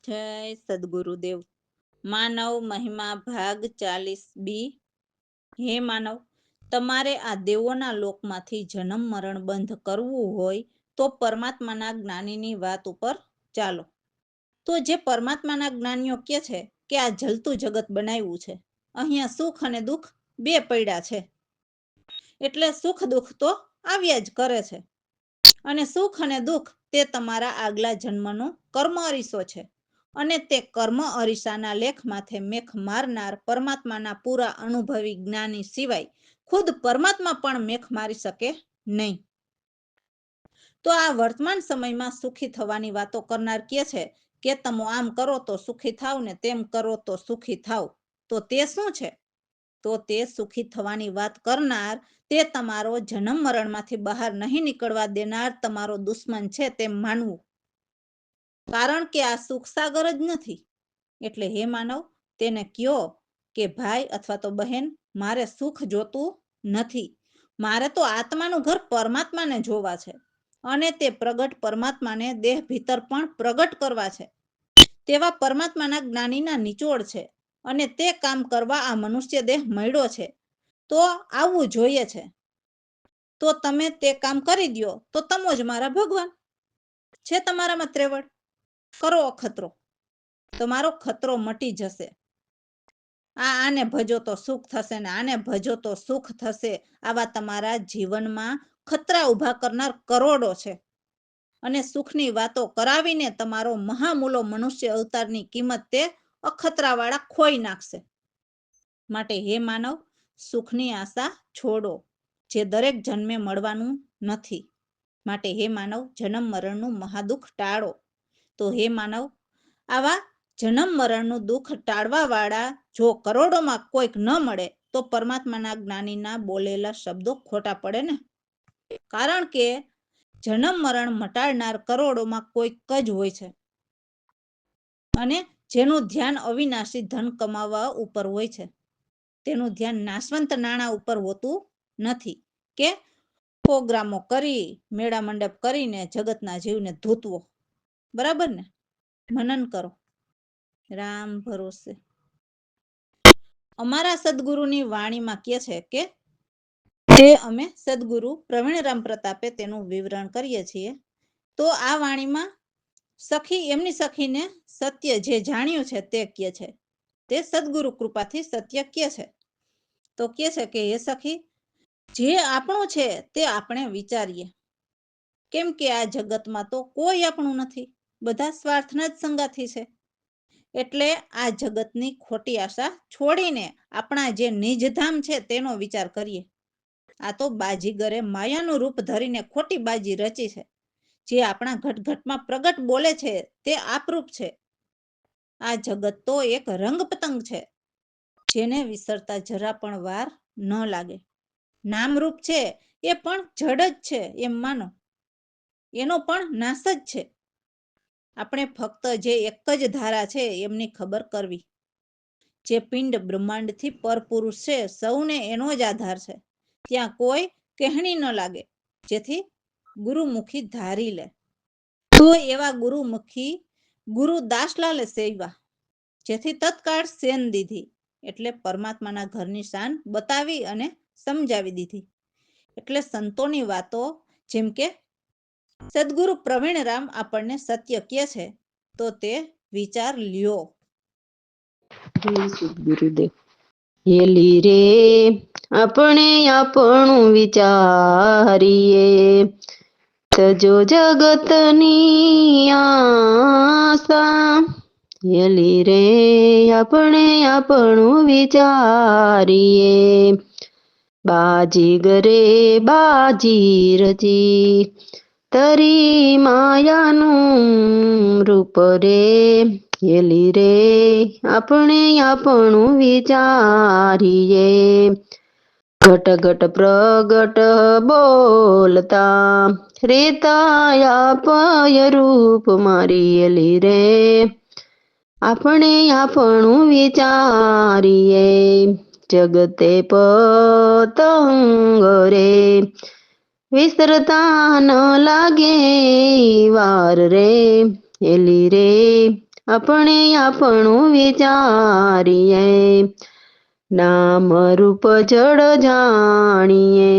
જય સદગુરુદેવ. માનવ મહિમા ભાગ 40B. હે માનવ, તમારે આ દેવોના લોકમાંથી જન્મ મરણ બંધ કરવું હોય તો પરમાત્માના જ્ઞાનીની વાત ઉપર ચાલો. તો જે પરમાત્માના જ્ઞાનીઓ કહે છે કે આ જલતું જગત બનાવ્યું છે, અહીંયા સુખ અને દુઃખ બે પડ્યા છે, એટલે સુખ દુઃખ તો આવ્યા જ કરે છે, અને સુખ અને દુઃખ તે તમારા આગલા જન્મનો કર્મ અરીસો છે, અને તે કર્મ અરીસાના લેખ માથે મેખ મારનાર પરમાત્માના પૂરા અનુભવી જ્ઞાની સિવાય ખુદ પરમાત્મા પણ મેખ મારી શકે નહીં. તો આ વર્તમાન સમયમાં સુખી થવાની વાતો કરનાર કહે છે કે તમે આમ કરો તો સુખી થાવ ને તેમ કરો તો સુખી થાવ. તો તે શું છે? તો તે સુખી થવાની વાત કરનાર તે તમારો જન્મ મરણમાંથી બહાર નહીં નીકળવા દેનાર તમારો દુશ્મન છે તેમ માનવું. કારણ કે આ સુખ સાગર જ નથી. એટલે હે માનવ, તેને કયો કે ભાઈ અથવા તો બહેન, મારે સુખ જોતું નથી. મારે તો આત્માનું ઘર પરમાત્માને જોવા છે, અને તે પ્રગટ પરમાત્માને દેહ ભીતર પણ પ્રગટ કરવા છે. તેવા પરમાત્માના જ્ઞાનીના નિચોડ છે, અને તે કામ કરવા આ મનુષ્ય દેહ મળ્યો છે. તો આવવું જોઈએ છે. તો તમે તે કામ કરી દો તો તમો જ મારા ભગવાન છે. તમારામાં ત્રેવડ કરો અખતરો, તમારો ખતરો મટી જશે. આને ભજો તો સુખ થશે ને આને ભજો તો સુખ થશે. આવા તમારા જીવનમાં ખતરા ઊભા કરનાર કરોડો છે, અને સુખની વાતો કરાવીને તમારો મહામૂલો મનુષ્ય અવતારની કિંમત તે અખતરાવાળા ખોઈ નાખશે. માટે હે માનવ, સુખની આશા છોડો, જે દરેક જન્મે મળવાનું નથી. માટે હે માનવ, જન્મ મરણનું મહાદુઃખ ટાળો. તો હે માનવ, આવા જન્મ મરણનું દુઃખ ટાળવા વાળા જો કરોડોમાં કોઈક ન મળે તો પરમાત્માના જ્ઞાનીના બોલેલા શબ્દો ખોટા પડે ને. કારણ કે જન્મ મરણ મટાડનાર કરોડોમાં કોઈક જ હોય છે, અને જેનું ધ્યાન અવિનાશી ધન કમાવા ઉપર હોય છે. તેનું ધ્યાન નાશવંત નાણાં ઉપર હોતું નથી કે પ્રોગ્રામો કરી મેળા મંડપ કરીને જગતના જીવને ધૂતવો. બરાબર ને? મનન કરો. રામ ભરોસે. અમારા સદગુરુની વાણીમાં કહે છે કે તે અમે સદગુરુ પ્રવીણરામ પ્રતાપે તેનું વિવરણ કરીએ છીએ. તો આ વાણીમાં સખી એમની સખીને સત્ય જે જાણ્યું છે તે કહે છે. તે સદગુરુ કૃપાથી સત્ય કહે છે. તો કહે છે કે હે સખી, જે આપણું છે તે આપણે વિચારીએ. કેમ કે આ જગતમાં તો કોઈ આપણું નથી, બધા સ્વાર્થના જ સંગાથી છે. એટલે આ જગતની ખોટી આશા છોડીને આપણા જે નિજધામ છે તેનો વિચાર કરીએ. આ તો બાજીગરે માયાનું રૂપ ધરીને ખોટી બાજી રચી છે. જે આપણા ઘટઘટમાં પ્રગટ બોલે છે તે આપરૂપ છે. આ જગત તો એક રંગ પતંગ છે, જેને વિસરતા જરા પણ વાર ન લાગે. નામરૂપ છે એ પણ જડ જ છે એમ માનો, એનો પણ નાશ જ છે. આપણે ફક્ત જે એક જ ધારા છે એમની ખબર કરવી. જે પિંડ બ્રહ્માંડથી પરપુરુષ છે, સૌને એનો જ આધાર છે. ત્યાં કોઈ કહેણી ન લાગે, જેથી ગુરુમુખી ધારી લે. તો એવા ગુરુમુખી ગુરુ દાસલાલે સેવ્યા, જેથી તત્કાળ સેન દીધી. એટલે પરમાત્માના ઘરની શાન બતાવી અને સમજાવી દીધી. એટલે સંતોની વાતો જેમ કે સદગુરુ પ્રવીણરામ આપણને સત્ય કહે છે તો તે વિચાર લ્યો. જય સદગુરુદેવ. હેલી રે આપણે આપણું વિચારીએ, તજો જગતની આશા. હેલી રે આપણે આપણું વિચારીએ, બાજીગરે બાજી રચી, તરી માયાનું રૂપ રે. હેલી રે આપણે આપણું વિચારીએ, ઘટ ઘટ પ્રગટ બોલતા, રેતા પય રૂપ મારી. હેલી રે આપણે આપણું વિચારીએ, જગતે પતંગ રે, વિસરતા ન લાગે વાર રે. હેલી રે આપણે આપણું વિચારીએ, નામ રૂપ જળ જાણીએ,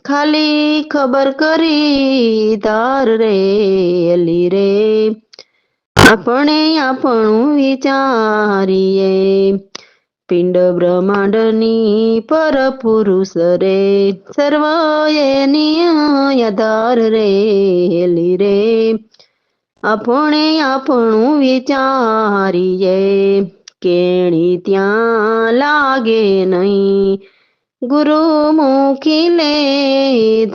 ખાલી ખબર કરી ધાર રે એલી રે, આપણે આપણું વિચારીએ, પિંડ બ્રહ્માંડની પર પુરુષ રે, સર્વ એની આધાર રે એલી રે, આપણે આપણું વિચારીએ, કેણી ત્યાં લાગે નહીં, ગુરુ મૂકી લે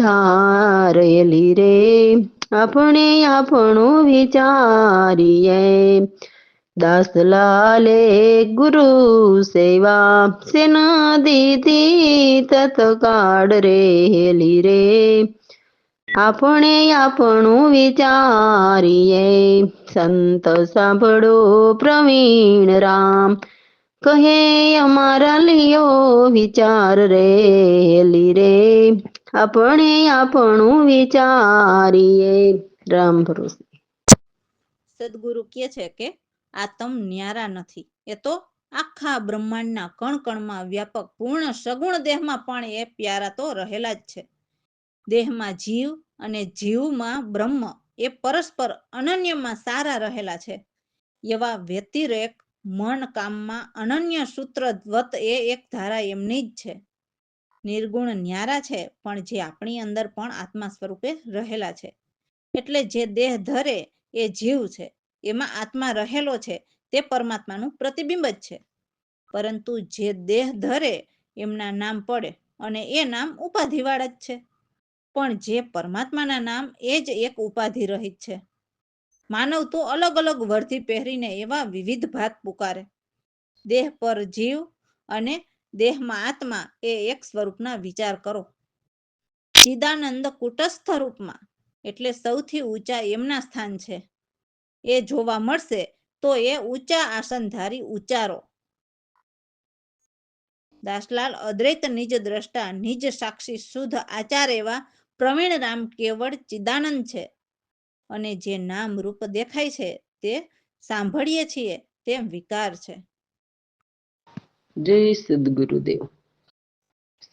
ધારેલી રે, આપણે આપણું વિચારીએ, દાસલાલે ગુરુ સેવા સેના દીધી તત્કાળ રે હેલી રે, આપણે આપણું વિચારીએ, સંત સાંભળો પ્રવીણ રામ, કહે અમારા લિયો વિચાર રે હેલી રે, આપણે આપણું વિચારીએ. રામ ભરોસે. સદગુરુ કહે છે કે આત્મ ન્યારા નથી, એ તો આખા બ્રહ્માંડના કણ કણમાં વ્યાપક પૂર્ણ સગુણ દેહમાં પણ એ પ્યારા તો રહેલા જ છે. દેહમાં જીવ અને જીવમાં બ્રહ્મ એ પરસ્પર અનન્યમાં સારા રહેલા છે. એવા વ્યતિરેક મન કામમાં અનન્ય સૂત્રવત એ એક ધારા એમની જ છે. નિર્ગુણ ન્યારા છે, પણ જે આપણી અંદર પણ આત્મા સ્વરૂપે રહેલા છે. એટલે જે દેહ ધરે એ જીવ છે, એમાં આત્મા રહેલો છે, તે પરમાત્માનું પ્રતિબિંબ જ છે. પરંતુ જે દેહ ધરે એમના નામ પડે અને એ નામ ઉપાધિવાળા જ છે. પણ જે પરમાત્માના નામ એ જ એક ઉપાધિ રહિત છે. માનવ તો અલગ અલગ વર્ધી પહેરીને એવા વિવિધ ભાત પુકારે. દેહ પર જીવ અને દેહમાં આત્મા એ એક સ્વરૂપના વિચાર કરો. ચિદાનંદ કુટસ્થ રૂપમાં એટલે સૌથી ઊંચા એમના સ્થાન છે. એ જોવા મળશે તો એ ઊંચા આસનધારી ઉચ્ચારો. દાસલાલ અદ્વૈત નિજ દ્રષ્ટા નિજ સાક્ષી શુદ્ધ આચાર એવા પ્રવીણ રામ કેવળ ચિદાનંદ છે. અને જે નામ રૂપ દેખાય છે તે સાંભળીએ છીએ તે વિકાર છે. જય સદગુરુદેવ.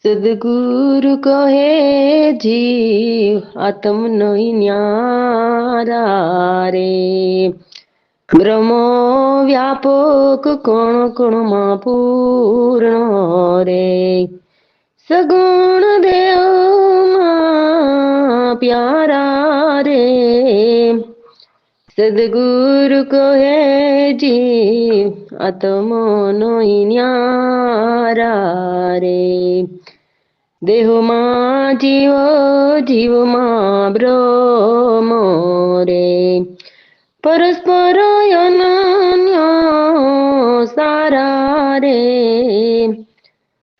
સદગુરુ કહે જીવ આત્મ નહીં ન્યારા રે, બ્રહ્મ વ્યાપક કોણ કોણમાં પૂર્ણ રે, સગુણ દેવમાં પ્યારા રે, સદગુરુ કહે જીવ આત્મો નહીં ન્યારા રે, દેહમાં જીવ જીવમાં બ્રહ્મ રે, પરસ્પર અનન્ય સારા રે,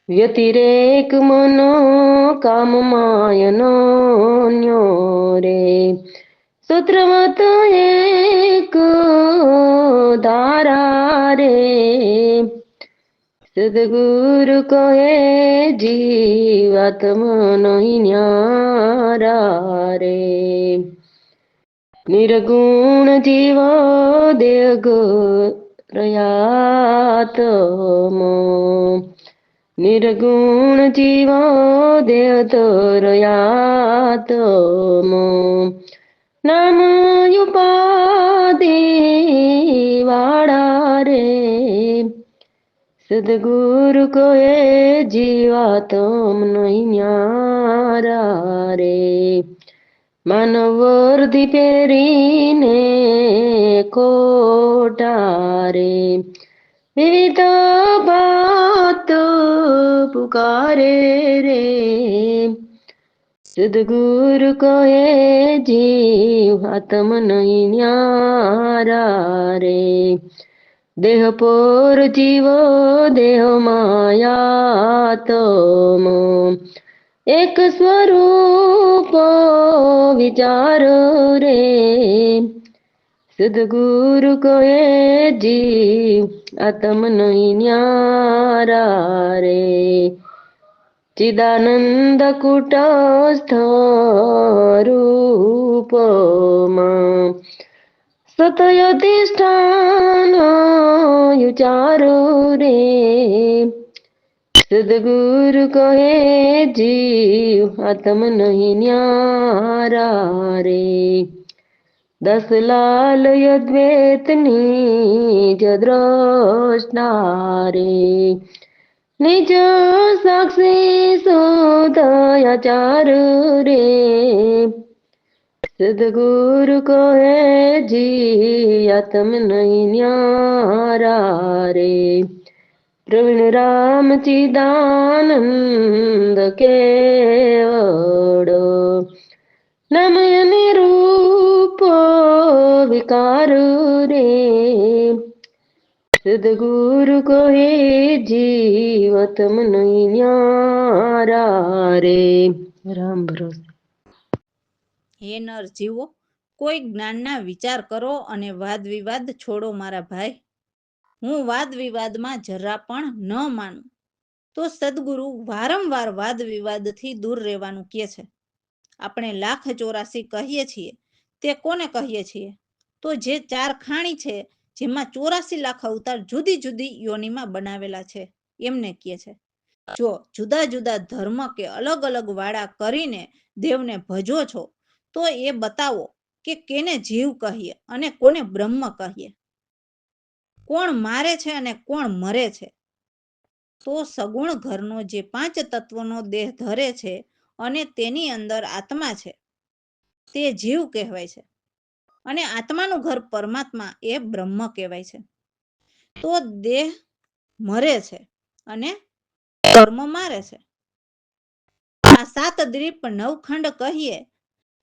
વ્યતિરેક મનો કામમાયનો રે, સૂત્રવત એક ધારા રે, સદગુરુ કહે જીવાત્મ નહીં ન્યારા રે, નિર્ગુણ જીવ દેગ રયાતમો, નિર્ગુણ જીવ દેહ રયાતમો, નામ ઉપાધિ વાળા રે, સદગુરુ કહે જીવાતમ નહીં ન્યારા રે, માનવ વર્ધી પહેરીને ખોટા રે, વિવિધ બાત પુકારે રે, સદગુરુ કહે જીવ આત્મ નહીં ન્યારા રે, દેહ પર જીવ દેહ માયાતમો, એક સ્વરૂપ વિચાર રે, સદગુરુ કહે જીવ આત્મ નહીં ન્યારા રે, ચિદાનંદ કુટસ્થ રૂપમાં સતય અધિષ્ઠાન વિચારો રે સદગુરુ કહે જીવ આત્મ નહીં ન્યારા રે 10 લાલ અદ્વૈતની જ દ્રષ્ટા રે નિજ સાક્ષી સુદયાચાર રે સદગુરુ કહે જી આત્મ નહીં ન્યારા રે પ્રવીણ રામ ચિદાનંદ કેવડો નમયને રૂપ વિકાર રે સદગુરુ કહે જીવતમ નહીં ન્યારા રે રામ ભરોસે હે નર જીવો, કોઈ જ્ઞાનના વિચાર કરો અને વાદ વિવાદ છોડો મારા ભાઈ. હું વાદ વિવાદમાં જરા પણ ન માનું. તો સદગુરુ વારંવાર વાદ વિવાદથી દૂર રહેવાનું કહે છે. આપણે 1,84 કહીએ છીએ તે કોને કહીએ છીએ? તો જે 4 ખાણી છે, જેમાં 84 લાખ અવતાર જુદી જુદી યોનિમાં બનાવેલા છે, એમને કહે છે. જો જુદા જુદા ધર્મ કે અલગ અલગ વાળા કરીને દેવને ભજો છો, તો એ બતાવો કે કેને જીવ કહીએ અને કોને બ્રહ્મ કહીએ. કોણ મારે છે અને કોણ મરે છે? તો સગુણ ઘરનો જે 5 તત્વનો દેહ ધરે છે અને તેની અંદર આત્મા છે, તે જીવ કહેવાય છે. અને આત્માનું ઘર પરમાત્મા એ બ્રહ્મ કહેવાય છે. તો દેહ મરે છે અને કર્મ મારે છે. આ 7 દ્વીપ 9 ખંડ કહીએ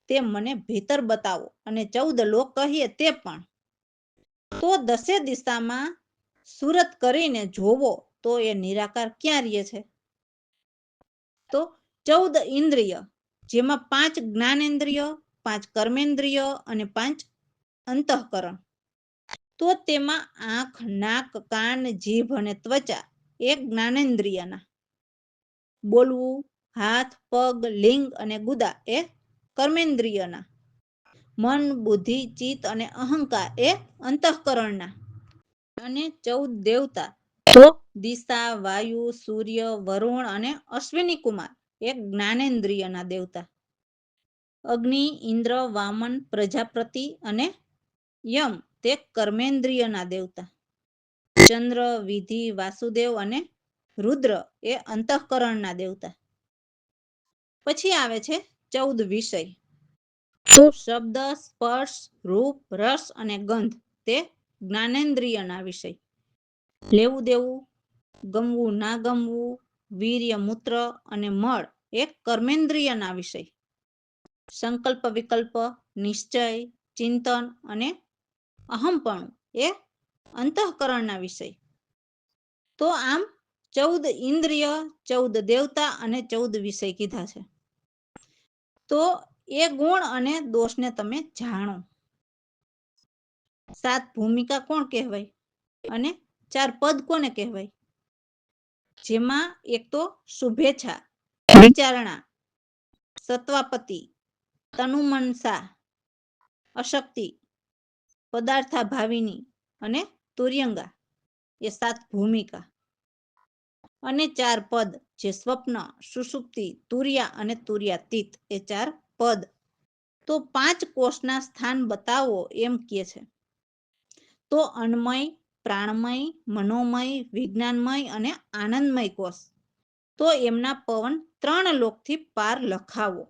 તે મને ભીતર બતાવો, અને 14 લોક કહીએ તે પણ. તો 10 દિશામાં સુરત કરીને જોવો તો એ નિરાકાર ક્યાં રહે છે? તો 14 ઇન્દ્રિય, જેમાં 5 જ્ઞાનેન્દ્રિય, 5 કર્મેન્દ્રિય અને 5 અંતઃકરણ. તો તેમાં આંખ, નાક, કાન, જીભ અને ત્વચા એ જ્ઞાનેન્દ્રિયના. બોલવું, હાથ, પગ, લિંગ અને ગુદા એ કર્મેન્દ્રિયના. મન, બુદ્ધિ, ચિત્ત અને અહંકાર એ અંતઃકરણના. અને 14 દેવતા, તો દિશા, વાયુ, સૂર્ય, વરુણ અને અશ્વિની કુમાર એ જ્ઞાનેન્દ્રિયના દેવતા. અગ્નિ, ઇન્દ્ર, વામન, પ્રજાપતિ અને યમ તે કર્મેન્દ્રિયના દેવતા. ચંદ્ર, વિધિ, વાસુદેવ અને રુદ્ર એ અંતઃકરણના દેવતા. પછી આવે છે 14 વિષય. તો શબ્દ, સ્પર્શ, રૂપ, રસ અને ગંધ તે જ્ઞાનેન્દ્રિયના વિષય. લેવું દેવું, ગમવું ના ગમવું, વીર્ય, મૂત્ર અને મળ એ કર્મેન્દ્રિયના વિષય. સંકલ્પ, વિકલ્પ, નિશ્ચય, ચિંતન અને અહમપણું એ અંતઃકરણના વિષય. તો આમ 14 ઇન્દ્રિય, 14 દેવતા અને 14 વિષય કીધા છે. તો એ ગુણ અને દોષને તમે જાણો. 7 ભૂમિકા કોણ કહેવાય અને 4 પદ કોને કહેવાય? જેમાં એક તો શુભેચ્છા, વિચારણા, સત્વાપતિ, તનુમનસા, અશક્તિ, પદાર્થા ભાવિની અને તુર્યંગા એ 7 ભૂમિકા. અને 4 પદ, જે સ્વપ્ન, સુષુપ્તિ, તુર્યા અને તુર્યાતીત એ 4 પદ. તો 5 કોષના સ્થાન બતાવો એમ કહે છે. તો અન્નમય, પ્રાણમય, મનોમય, વિજ્ઞાનમય અને આનંદમય કોષ. તો એમના પવન 3 લોકથી પાર લખાવો.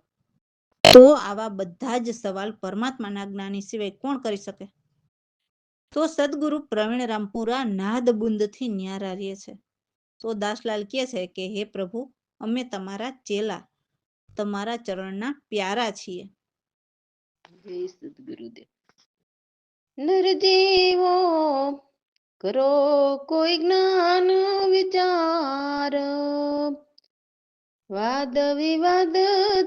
તો આવા બધા જ સવાલ પરમાત્માના જ્ઞાની સિવાય કોણ કરી શકે? તો સદગુરુ પ્રવીણ રામપુરા નાદ બુંદથી ન્યારા રહે છે. તો દાસલાલ કહે છે કે હે પ્રભુ, અમે તમારા ચેલા, તમારા ચરણના પ્યારા છીએ. જય સદગુરુદેવ. નરજીવો કરો કોઈ જ્ઞાન વિચાર, વાદ વિવાદ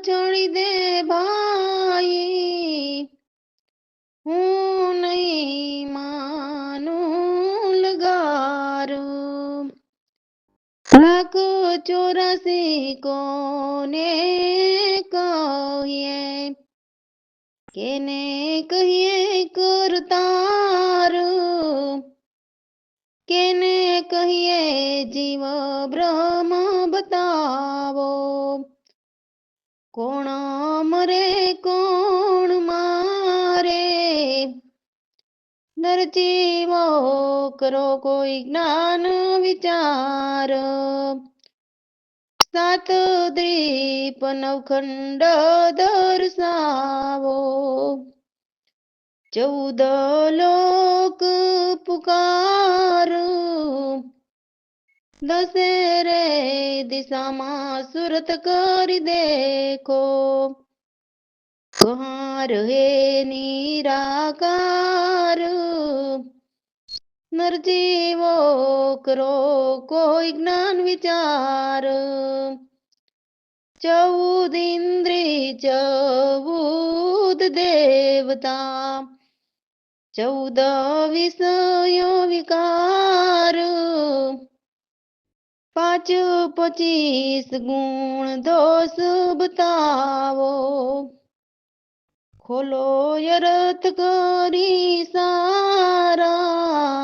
છોડી દે ભાઈ, હું નહીં માનું લગાર. 1,84 કોને કહીએ, કેને કહીએ કરતાર, કેને કહીએ જીવ બ્રહ્મ બતાવો, કોણ મરે કોણ મારે, નરજીવો કરો કોઈ જ્ઞાન વિચાર, સાત દ્વીપ નવખંડ દર્શાવો, 14 લોક પુકાર, દશેરે દિશામાં સુરત કરી દેખો, કહા રહે નિરાકાર, નરજીવો કરો કોઈ જ્ઞાન વિચાર, 14 ઇન્દ્રિય 14 દેવતા, 14 વિષયો વિકાર, 5 25 ગુણ દોષ બતાવો, ખોલો અર્થ કરી સારા,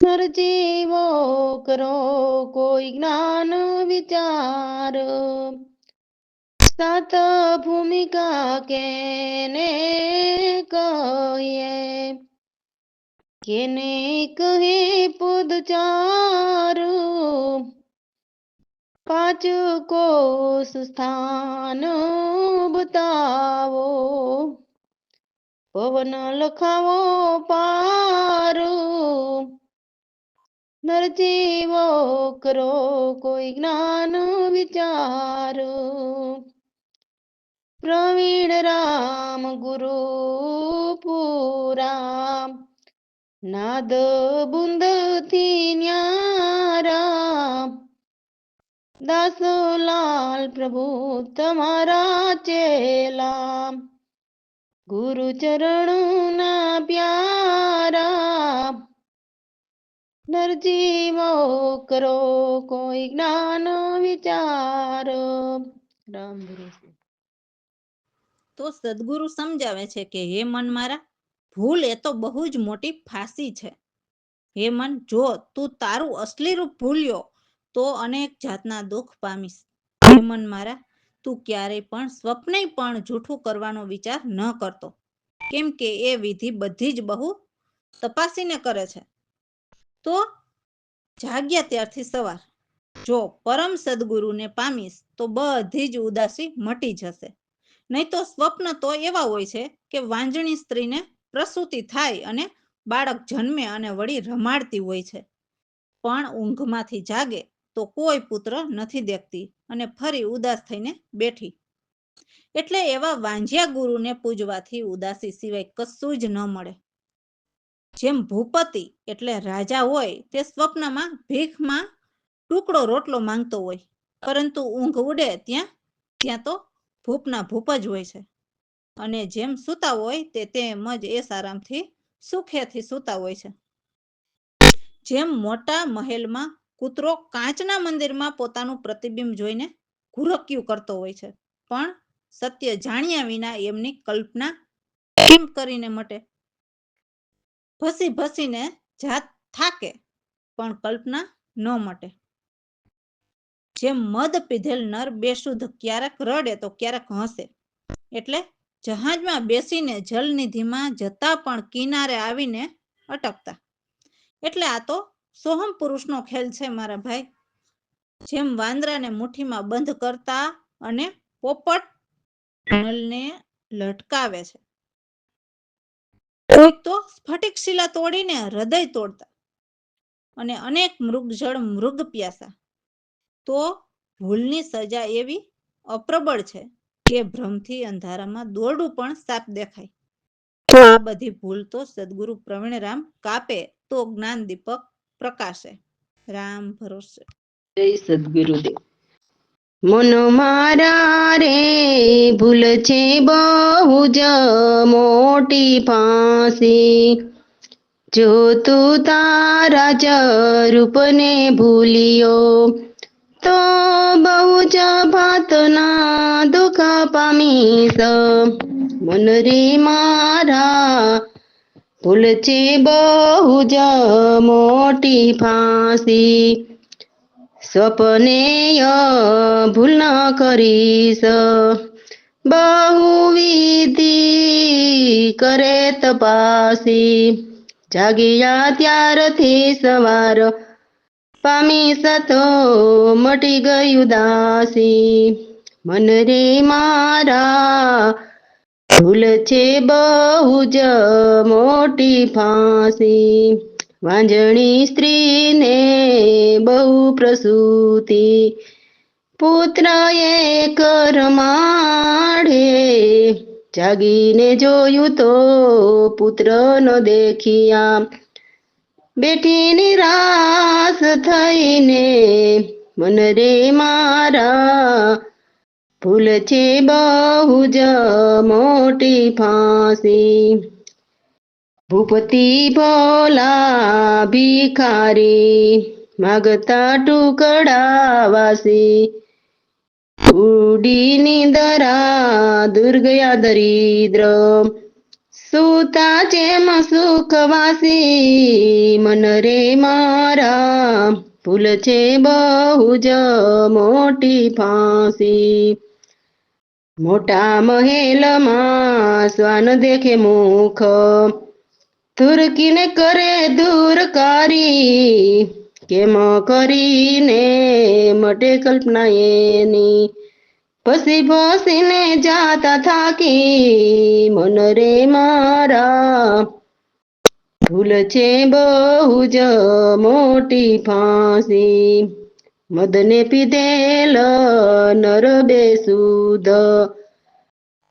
નરજીવો કરો કોઈ જ્ઞાન વિચાર, 7 ભૂમિકા કેને કહીએ, કેને કહે પદ 4, 5 કોષ સ્થાન બતાવો, પવન લખાવો પાર, નરજીવો કરો કોઈ જ્ઞાન વિચાર, પ્રવીણ રામ ગુરુ પૂરા, નાદ બુંદ થી ન્યારા, દાસલાલ પ્રભુ તમારા ચેલા, ગુરુ ચરણ ના પ્યારા, નરજીવો કરો કોઈ જ્ઞાન વિચાર. રામ ભરોસે. તો સદગુરુ સમજાવે છે કે હે મન મારા, ભૂલ એ તો બહુ જ મોટી ફાંસી છે. હે મન, જો તું તારું અસલી રૂપ ભૂલ્યો તો અનેક જાતના દુઃખ પામીશ. હે મન મારા, તું ક્યારેય પણ સ્વપ્ને પણ જૂઠું કરવાનો વિચાર ન કરતો, કેમ કે એ વિધિ બધી જ બહુ તપાસીને કરે છે. તો જાગ્યા ત્યારથી સવાર, જો પરમ સદગુરુને પામીશ તો બધી જ ઉદાસી મટી જશે. નહીં તો સ્વપ્ન તો એવા હોય છે કે વાંજણી સ્ત્રીને પ્રસૂતિ થાય અને બાળક જન્મે અને વળી રમાડતી હોય છે, પણ ઊંઘમાંથી જાગે તો કોઈ પુત્ર નથી દેખતી અને ફરી ઉદાસ થઈને બેઠી. એટલે એવા વાંજ્યા ગુરુને પૂજવાથી ઉદાસી સિવાય કશું જ ન મળે. જેમ ભૂપતિ એટલે રાજા હોય તે સ્વપ્નમાં ભીખમાં ટુકડો રોટલો માંગતો હોય, પરંતુ ઊંઘ ઉડે ત્યાં તો ભૂપના ભૂપ જ હોય છે. અને જેમ સૂતા હોય તેમ જ એ આરામથી સુખેથી સૂતા હોય છે. જેમ મોટા મહેલમાં કૂતરો કાચના મંદિરમાં પોતાનું પ્રતિબિંબ જોઈને ઘુરક્યું કરતો હોય છે, પણ સત્ય જાણ્યા વિના એમની કલ્પના કેમ કરીને મટે? ભસી ભસીને જાત થાકે પણ કલ્પના ન મટે. જેમ મદ પીધેલ નર બેશુદ્ધ ક્યારેક રડે તો ક્યારેક હસે, એટલે જહાજમાં બેસીને જલનિધિમાં જતા પણ કિનારે આવીને અટકતા. એટલે આ તો સોહમ પુરુષનો ખેલ છે મારા ભાઈ. જેમ વાંદરાને મુઠ્ઠીમાં બંધ કરતા અને પોપટ નલને લટકાવે છે, કોઈક તો સ્ફટિક શિલા તોડીને હૃદય તોડતા, અને અનેક મૃગજળ મૃગ પ્યાસા. તો ભૂલની સજા એવી અપ્રબળ છે કે ભ્રમથી અંધારામાં દોરડું પણ સાપ દેખાય. તો આ બધી ભૂલ તો સદગુરુ પ્રવીણરામ કાપે તો જ્ઞાન દીપક પ્રકાશે. રામ ભરોસે. જય સદગુરુદેવ. મન મારા રે ભૂલ છે બહુ જ મોટી ફાંસી, જો તું તારા જ રૂપને ભૂલ્યો તો બહુ જ ભાતના દુઃખ પામીશ. મન રે મારા ભૂલ છે બહુ જ મોટી ફાંસી, સ્વપ્નેય ભૂલ ન કરીશ, બહુવિધિ કરે તપાસી, જાગ્યા ત્યારથી સવાર પામી સતો મટી ગયું દાસી, મન રે મારા ભૂલ છે બહુ જ મોટી ફાંસી, વાંજણી સ્ત્રીને બહુ પ્રસૂતિ, પુત્ર એક રમાડે, જાગીને જોયું તો પુત્ર ન દેખ્યા, બેઠી નિરાશ થઈને મન રે મારા ભૂલ છે બહુ જ મોટી ફાંસી, ભૂપતિ ભોલા ભિખારી માગતા ટુકડા વાસી, ઉડી નિંદરા દૂર ગયા દરિદ્ર, સુતા જેમ સુખવાસી, મન રે મારા ભૂલ છે બહુ જ મોટી ફાંસી, મોટા મહેલમાં શ્વાન દેખે મુખ, તુર્કીને કરે દૂરકારી, કેમ કરીને મટે કલ્પના એની, પસી પસીને જાતા થાકી, મન રે મારા ભૂલ છે બહુ જ મોટી ફાંસી, મદને પીધેલ નર બેસુદ,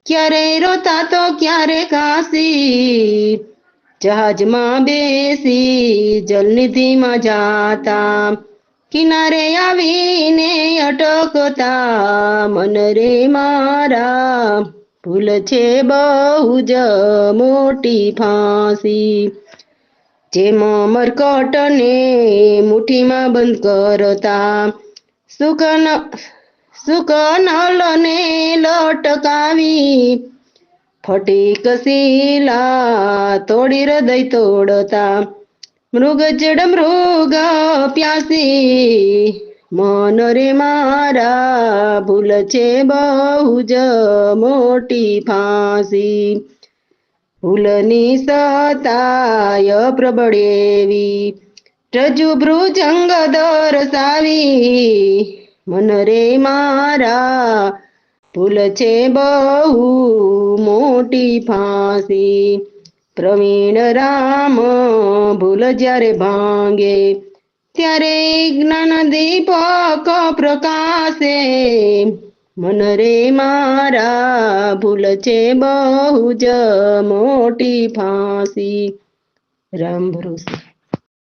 ક્યારે રોતા તો ક્યારે કાશી, જહાજમાં બેસી જલનિધિમાં જાતા, કિનારે આવીને અટકતા, મન રે મારા ભૂલ છે બહુ જ મોટી ફાંસી, જેમ મરકટને મુઠ્ઠીમાં બંધ કરતા, સુકનલને લટકાવી, ફટીક શીલા તોડી હૃદય તોડતા, મૃગ જડ મૃગ પ્યાસી, મન રે મારા ભૂલ છે બહુ જ મોટી ફાંસી, ભૂલની સતાય પ્રબળ એવી, રજુ ભૃજંગ દરસાવી, મન રે મારા ભૂલ છે બહુ મોટી ફાંસી, પ્રવીણ રામ ભૂલ જ્યારે ભાંગે, ત્યારે જ્ઞાન દીપક પ્રકાશે, મન રે મારા ભૂલ છે બહુ જ મોટી ફાંસી. રામ ભરોસે.